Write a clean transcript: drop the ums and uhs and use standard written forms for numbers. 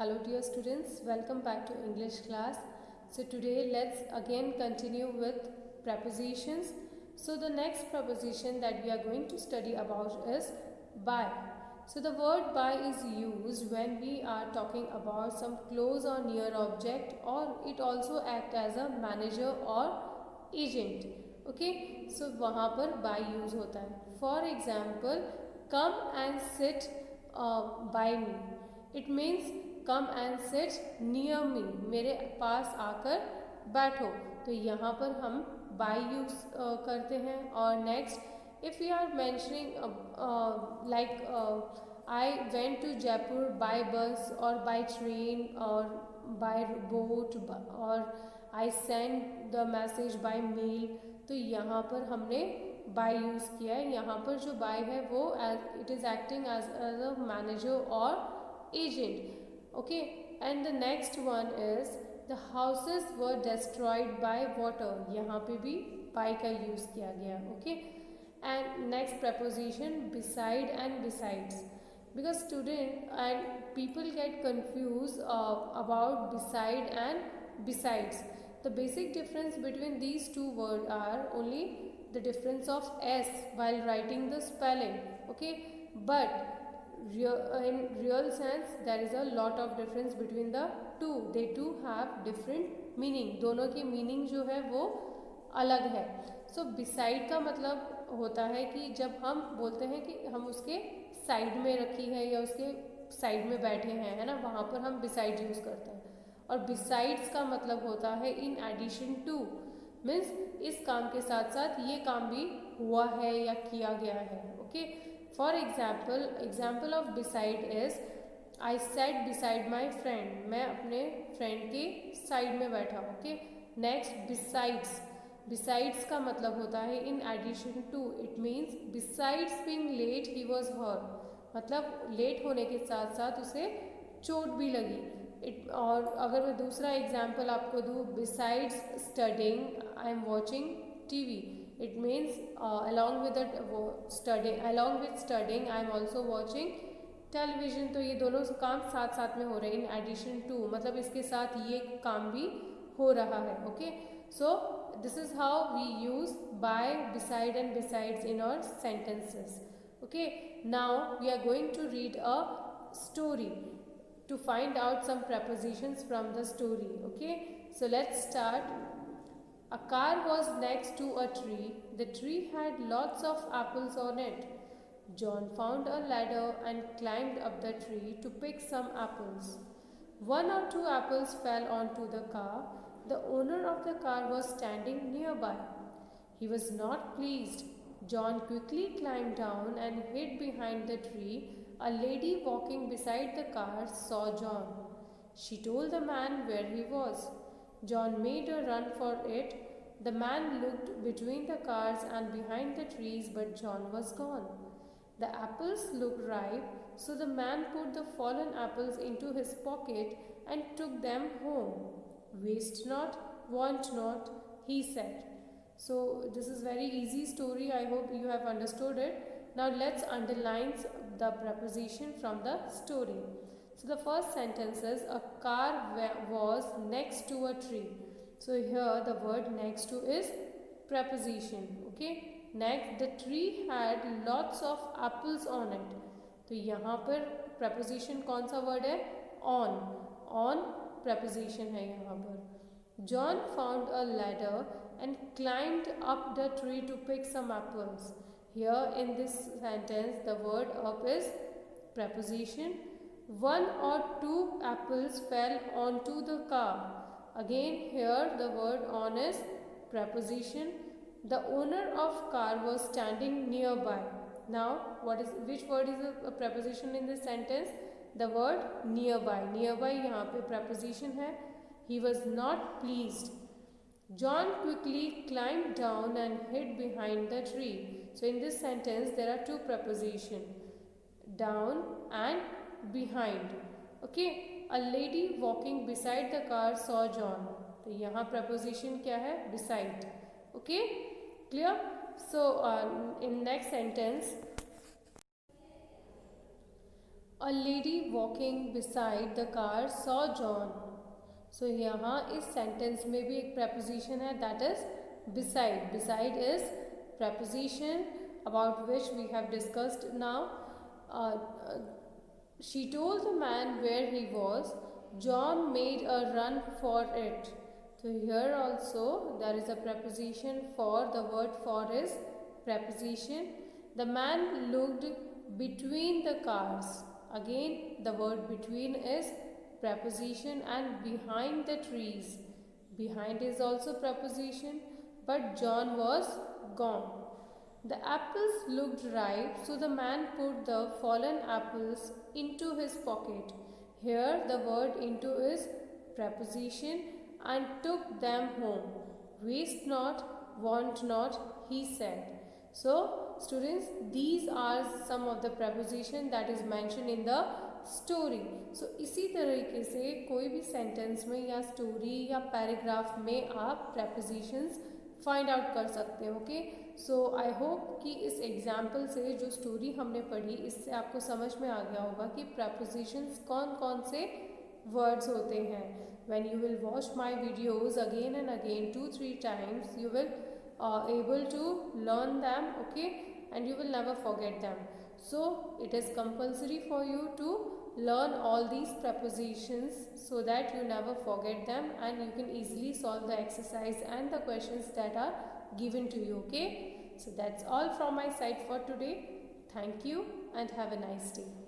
Hello dear students, welcome back to English class. So today let's again continue with prepositions. So the next preposition that we are going to study about is by. So the word by is used when we are talking about some close or near object, or it also act as a manager or agent. Okay, so वहाँ पर by use होता है. For example, come and sit by me. It means come and sit near me, मेरे पास आकर बैठो. तो यहाँ पर हम बाय यूज करते हैं. और next, if you are mentioning like I went to Jaipur by bus और बाय ट्रेन और बाय बोट और I send the message by mail, तो यहाँ पर हमने बाय यूज़ किया है. यहाँ पर जो बाय है वो it is acting as a manager और agent. Okay, and the next one is the houses were destroyed by water. यहाँ पे भी by का use किया गया. Okay, and next preposition beside and besides, because student and people get confused about beside and besides. The basic difference between these two words are only the difference of s while writing the spelling. Okay, but in real sense there is a lot of difference between the two. They two have different meaning. दोनों की meaning जो है वो अलग है. So beside का मतलब होता है कि जब हम बोलते हैं कि हम उसके साइड में रखी है या उसके साइड में बैठे हैं, है ना, वहाँ पर हम beside यूज़ करते हैं. और besides का मतलब होता है in addition to, मीन्स इस काम के साथ साथ ये काम भी हुआ है या किया गया है. Okay, For example of beside is I sat beside my friend. मैं अपने फ्रेंड के साइड में बैठा. ओके, नेक्स्ट besides का मतलब होता है in addition to. It means besides being late he was hurt. मतलब लेट होने के साथ साथ उसे चोट भी लगी. और अगर मैं दूसरा एग्जाम्पल आपको दूँ, besides studying I am watching TV. It means along with studying I am also watching television. तो ये दोनों काम साथ साथ में हो रहे हैं. In addition to मतलब इसके साथ ये काम भी हो रहा है. Okay, so this is how we use by, beside and besides in our sentences. Okay, now we are going to read a story to find out some prepositions from the story. Okay, so let's start. A car was next to a tree. The tree had lots of apples on it. John found a ladder and climbed up the tree to pick some apples. 1 or 2 apples fell onto the car. The owner of the car was standing nearby. He was not pleased. John quickly climbed down and hid behind the tree. A lady walking beside the car saw John. She told the man where he was. John made a run for it. The man looked between the cars and behind the trees, but John was gone. The apples looked ripe, so the man put the fallen apples into his pocket and took them home. Waste not, want not, he said. So this is very easy story. I hope you have understood it. Now let's underline the preposition from the story. So the first sentence is a car was next to a tree. So here the word next to is preposition. Okay, next the tree had lots of apples on it. तो यहाँ पर preposition कौन सा word है? On preposition है यहाँ पर. John found a ladder and climbed up the tree to pick some apples. Here in this sentence the word up is preposition. 1 or 2 apples fell onto the car. Again here the word on is preposition. The owner of car was standing nearby. Now which word is a preposition in this sentence? The word nearby. Nearby यहाँ पे preposition है. He was not pleased. John quickly climbed down and hid behind the tree. So in this sentence there are two prepositions, down and behind. Okay, a lady walking beside the car saw John. तो यहाँ preposition क्या है? Beside. Okay, clear? So in next sentence, A lady walking beside the car saw John. So यहाँ इस sentence में भी एक preposition है, that is beside. Beside is preposition about which we have discussed now. Uh, uh, she told the man where he was. John made a run for it. So here also there is a preposition for. The word for is preposition. The man looked between the cars. Again the word between is preposition, and behind the trees. Behind is also preposition, but John was gone. The apples looked ripe, so the man put the fallen apples into his pocket. Here the word into is preposition, and took them home. Waste not, want not, he said. So students, these are some of the preposition that is mentioned in the story. So इसी तरीके से कोई भी sentence में या story या paragraph में आप prepositions फाइंड आउट कर सकते हो. ओके, सो आई होप कि इस एग्जाम्पल से जो स्टोरी हमने पढ़ी इससे आपको समझ में आ गया होगा कि prepositions कौन कौन से वर्ड्स होते हैं. when you will watch my videos again and again 2-3 times, you will able to learn them, okay, and you will never forget them. So it is compulsory for you to learn all these prepositions so that you never forget them and you can easily solve the exercise and the questions that are given to you. Okay, so that's all from my side for today. Thank you and have a nice day.